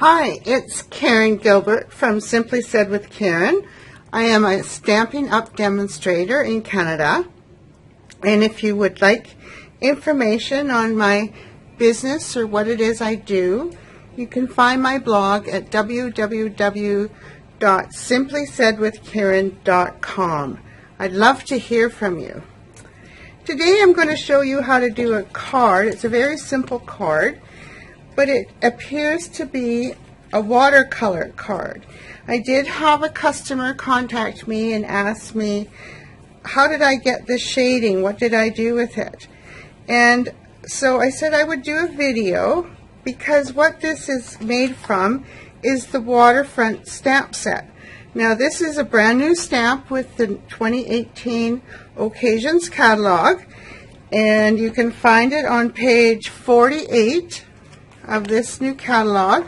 Hi, it's Karen Gilbert from Simply Said with Karen. I am a Stampin' Up! Demonstrator in Canada, and if you would like information on my business or what it is I do, you can find my blog at www.simplysaidwithkaren.com. I'd love to hear from you. Today I'm going to show you how to do a card. It's a very simple card, but it appears to be a watercolor card. I did have a customer contact me and ask me, how did I get the shading? What did I do with it? And so I said I would do a video, because what this is made from is the Waterfront stamp set. Now this is a brand new stamp with the 2018 Occasions catalog, and you can find it on page 48 of this new catalog.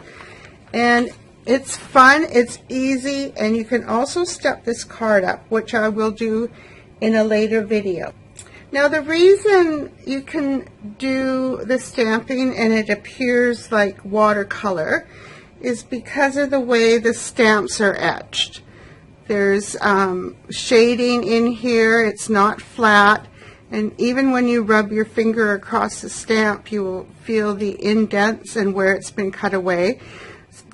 And it's fun, it's easy, and you can also step this card up, which I will do in a later video. Now the reason you can do the stamping and it appears like watercolor is because of the way the stamps are etched. There's shading in here, it's not flat, and even when you rub your finger across the stamp, you will feel the indents and where it's been cut away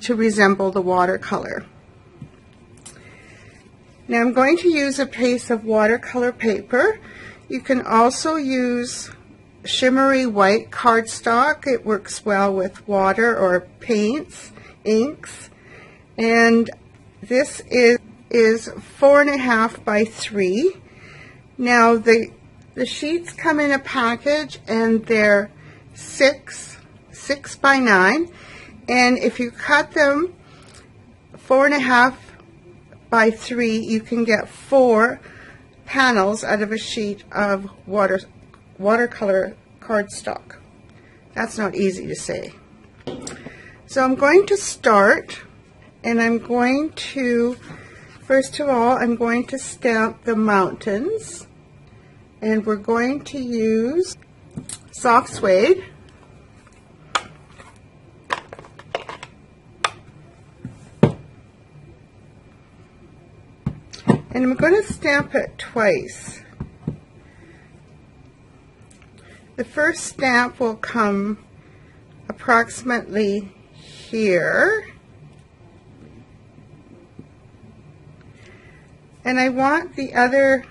to resemble the watercolor. Now I'm going to use a piece of watercolor paper. You can also use shimmery white cardstock. It works well with water or paints, inks. And this is 4.5 by 3. Now the sheets come in a package and they're 6 by 9. And if you cut them 4.5 by 3, you can get 4 panels out of a sheet of watercolor cardstock. That's not easy to say. So I'm going to start, and I'm going to, first of all, I'm going to stamp the mountains, and we're going to use soft suede. And I'm going to stamp it twice. The first stamp will come approximately here. And I want the other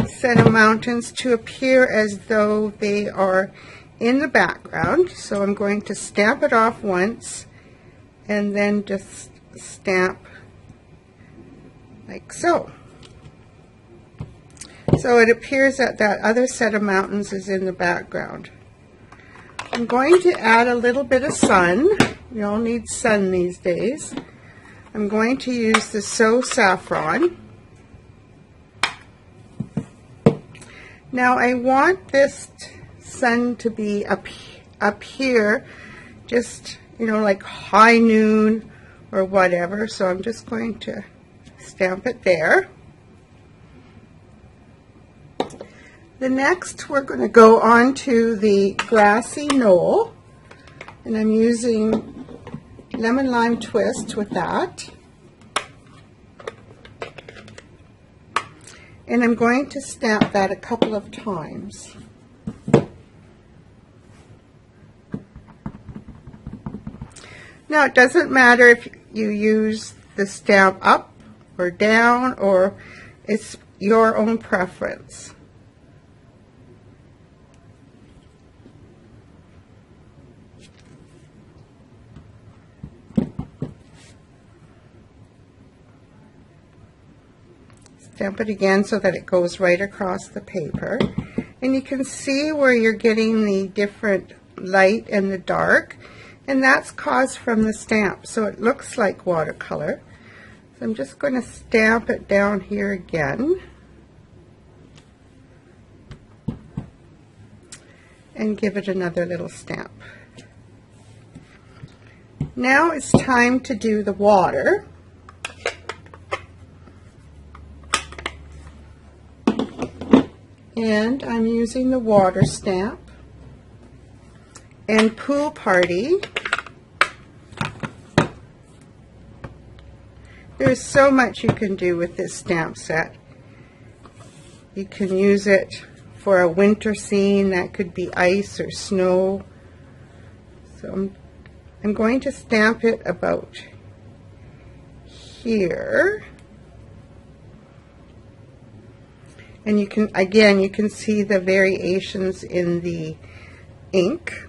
set of mountains to appear as though they are in the background. So I'm going to stamp it off once and then just stamp like so. So it appears that that other set of mountains is in the background. I'm going to add a little bit of sun. We all need sun these days. I'm going to use the So Saffron. Now I want this sun to be up here, just, you know, like high noon or whatever. So I'm just going to stamp it there. The next we're going to go on to the grassy knoll, and I'm using lemon lime twist with that, and I'm going to stamp that a couple of times. Now it doesn't matter if you use the stamp up or down, or it's your own preference. Stamp it again so that it goes right across the paper, and you can see where you're getting the different light and the dark, and that's caused from the stamp, so it looks like watercolor. So I'm just going to stamp it down here again and give it another little stamp. Now it's time to do the water. And I'm using the water stamp and Pool Party There's so much you can do with this stamp set. You can use it for a winter scene. That could be ice or snow. So I'm going to stamp it about here. And you can, again, you can see the variations in the ink.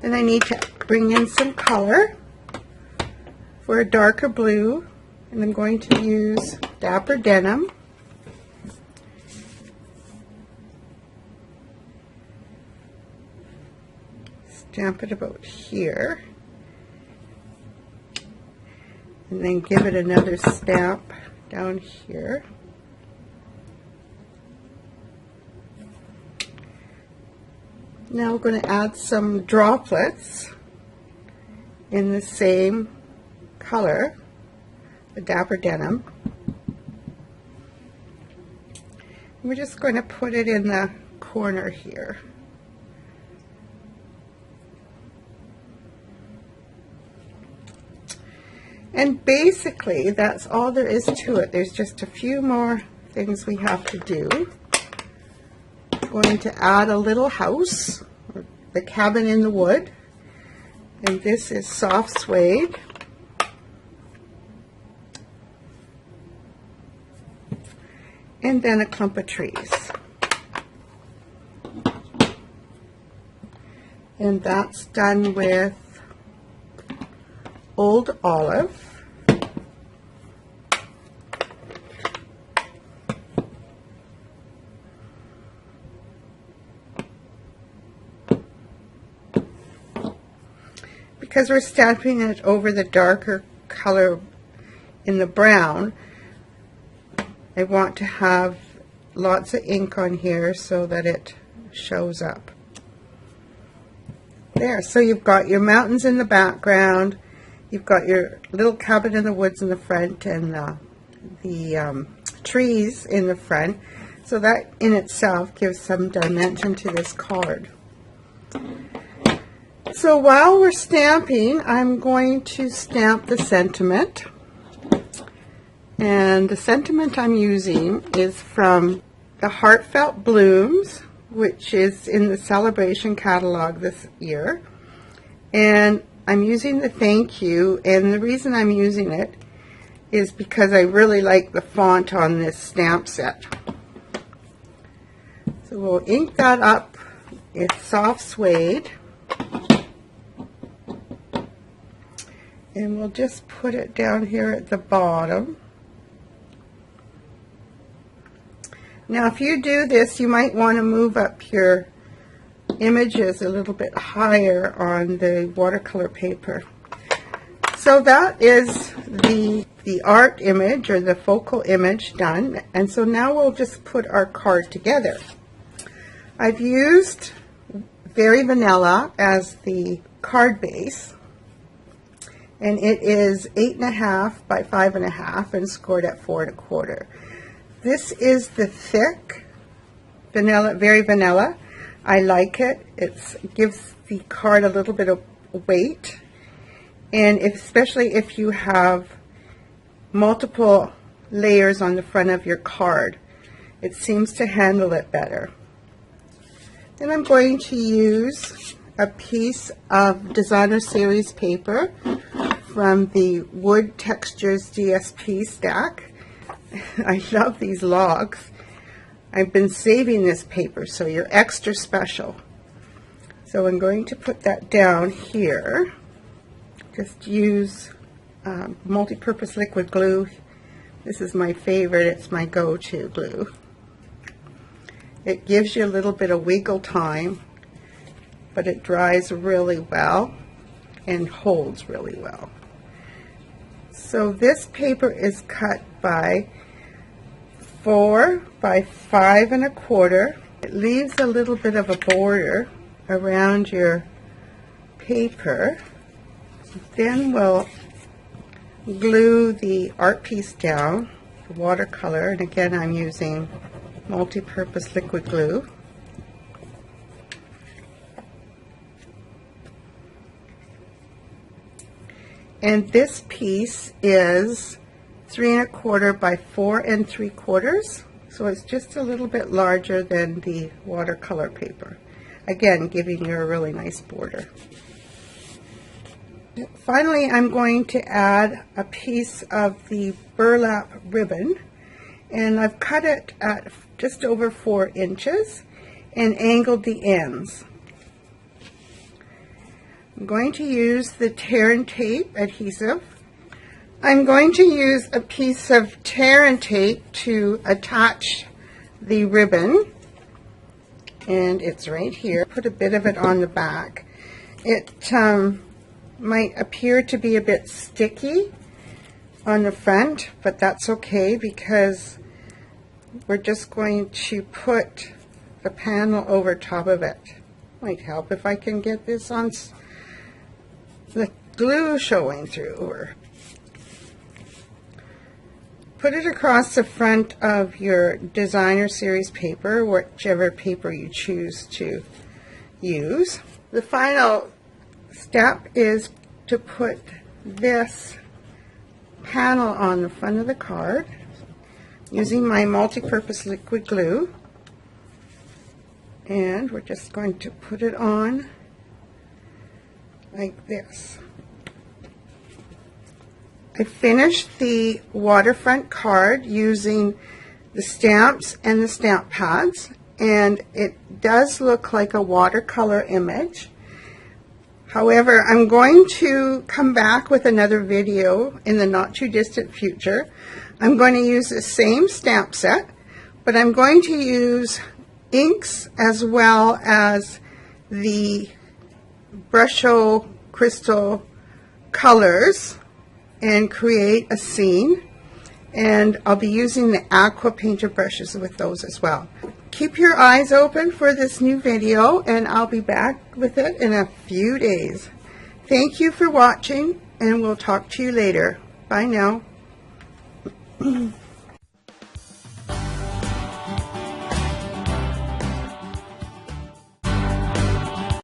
Then I need to bring in some color for a darker blue, and I'm going to use Dapper Denim. Stamp it about here, and then give it another stamp down here. Now we're going to add some droplets in the same color, the Dapper Denim. We're just going to put it in the corner here. And basically that's all there is to it. There's just a few more things we have to do. I'm going to add a little house, or the cabin in the wood, and this is soft suede. And then a clump of trees. And that's done with Old Olive. Because we're stamping it over the darker color in the brown, I want to have lots of ink on here so that it shows up. There, so you've got your mountains in the background, you've got your little cabin in the woods in the front, and the trees in the front. So that in itself gives some dimension to this card. So while we're stamping, I'm going to stamp the sentiment. And the sentiment I'm using is from the Heartfelt Blooms, which is in the Celebration catalog this year. And I'm using the thank you, and the reason I'm using it is because I really like the font on this stamp set. So we'll ink that up. It's soft suede. And we'll just put it down here at the bottom. Now if you do this, you might want to move up your images a little bit higher on the watercolor paper. So that is the art image, or the focal image, done. And so now we'll just put our card together. I've used Very Vanilla as the card base. And it is 8.5 by 5.5 and scored at 4 1/4. This is the thick vanilla, Very Vanilla. I like it. It gives the card a little bit of weight, and especially if you have multiple layers on the front of your card, it seems to handle it better. Then I'm going to use a piece of Designer Series paper from the Wood Textures DSP stack. I love these logs. I've been saving this paper, so you're extra special. So I'm going to put that down here. Just use multi-purpose liquid glue. This is my favorite. It's my go-to glue. It gives you a little bit of wiggle time, but it dries really well and holds really well. So this paper is cut by 4 by 5 1/4. It leaves a little bit of a border around your paper. Then we'll glue the art piece down, the watercolor, and again I'm using multi-purpose liquid glue. and this piece is 3 1/4 by 4 3/4, so it's just a little bit larger than the watercolor paper, again giving you a really nice border. Finally, I'm going to add a piece of the burlap ribbon, and I've cut it at just over 4 inches and angled the ends. I'm going to use the tear and tape adhesive. I'm going to use a piece of tear and tape to attach the ribbon, and it's right here. Put a bit of it on the back. It might appear to be a bit sticky on the front, but that's okay because we're just going to put the panel over top of it. Might help if I can get this on the glue showing through. Or put it across the front of your designer series paper, whichever paper you choose to use. The final step is to put this panel on the front of the card using my multi-purpose liquid glue, and we're just going to put it on like this. I finished the Waterfront card using the stamps and the stamp pads, and it does look like a watercolor image. However, I'm going to come back with another video in the not too distant future. I'm going to use the same stamp set, but I'm going to use inks as well as the Brusho crystal colors and create a scene, and I'll be using the aqua painter brushes with those as well. Keep your eyes open for this new video, and I'll be back with it in a few days. Thank you for watching, and we'll talk to you later. Bye now.